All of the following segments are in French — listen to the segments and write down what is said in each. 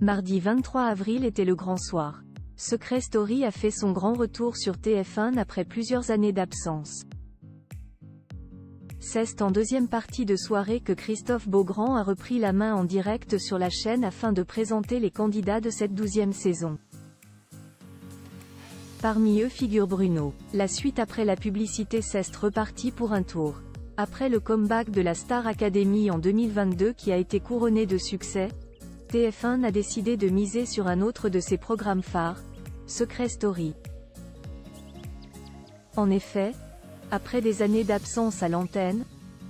Mardi 23 avril était le grand soir. Secret Story a fait son grand retour sur TF1 après plusieurs années d'absence. C'est en deuxième partie de soirée que Christophe Beaugrand a repris la main en direct sur la chaîne afin de présenter les candidats de cette 12e saison. Parmi eux figure Bruno. La suite après la publicité s'est repartie pour un tour. Après le comeback de la Star Academy en 2022 qui a été couronné de succès, TF1 a décidé de miser sur un autre de ses programmes phares, Secret Story. En effet, après des années d'absence à l'antenne,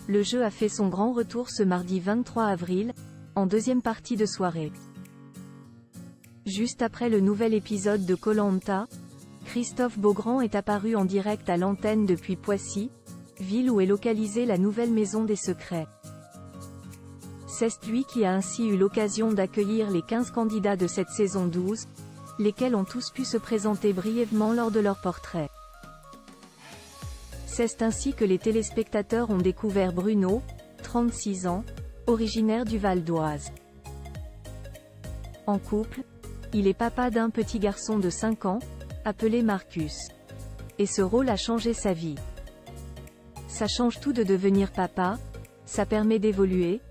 le jeu a fait son grand retour ce mardi 23 avril, en deuxième partie de soirée. Juste après le nouvel épisode de Koh-Lanta, Christophe Beaugrand est apparu en direct à l'antenne depuis Poissy, ville où est localisée la nouvelle maison des secrets. C'est lui qui a ainsi eu l'occasion d'accueillir les 15 candidats de cette saison 12, lesquels ont tous pu se présenter brièvement lors de leur portrait. C'est ainsi que les téléspectateurs ont découvert Bruno, 36 ans, originaire du Val d'Oise. En couple, il est papa d'un petit garçon de 5 ans, appelé Marcus. Et ce rôle a changé sa vie. Ça change tout de devenir papa, ça permet d'évoluer,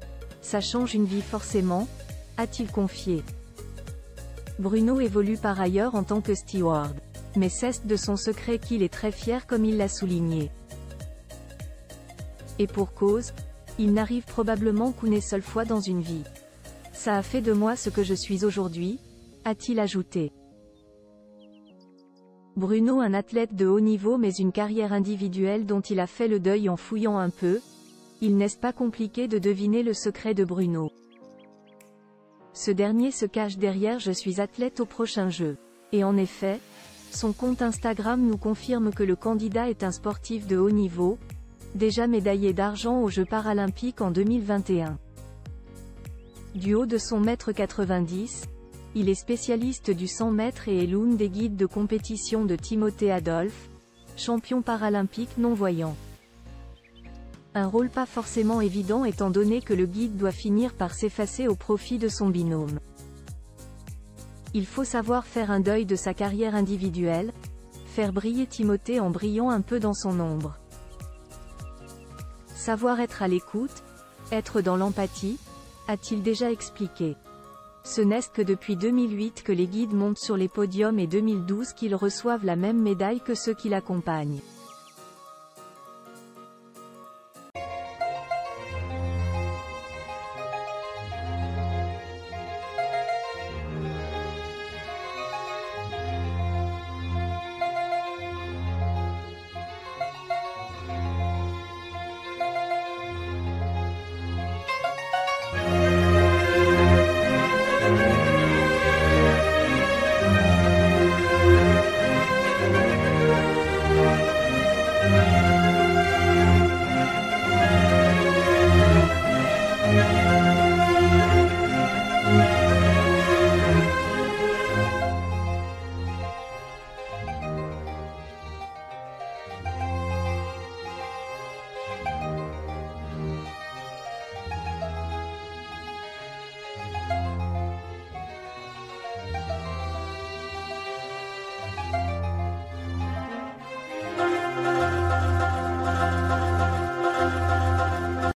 ça change une vie forcément, a-t-il confié. Bruno évolue par ailleurs en tant que steward. Mais c'est de son secret qu'il est très fier comme il l'a souligné. Et pour cause, il n'arrive probablement qu'une seule fois dans une vie. Ça a fait de moi ce que je suis aujourd'hui, a-t-il ajouté. Bruno, un athlète de haut niveau mais une carrière individuelle dont il a fait le deuil en fouillant un peu, il n'est pas compliqué de deviner le secret de Bruno. Ce dernier se cache derrière « Je suis athlète au prochain jeu ». Et en effet, son compte Instagram nous confirme que le candidat est un sportif de haut niveau, déjà médaillé d'argent aux Jeux paralympiques en 2021. Du haut de son 1,90 m, il est spécialiste du 100 mètres et est l'une des guides de compétition de Timothée Adolphe, champion paralympique non-voyant. Un rôle pas forcément évident étant donné que le guide doit finir par s'effacer au profit de son binôme. Il faut savoir faire un deuil de sa carrière individuelle, faire briller Timothée en brillant un peu dans son ombre. Savoir être à l'écoute, être dans l'empathie, a-t-il déjà expliqué. Ce n'est que depuis 2008 que les guides montent sur les podiums et 2012 qu'ils reçoivent la même médaille que ceux qui l'accompagnent.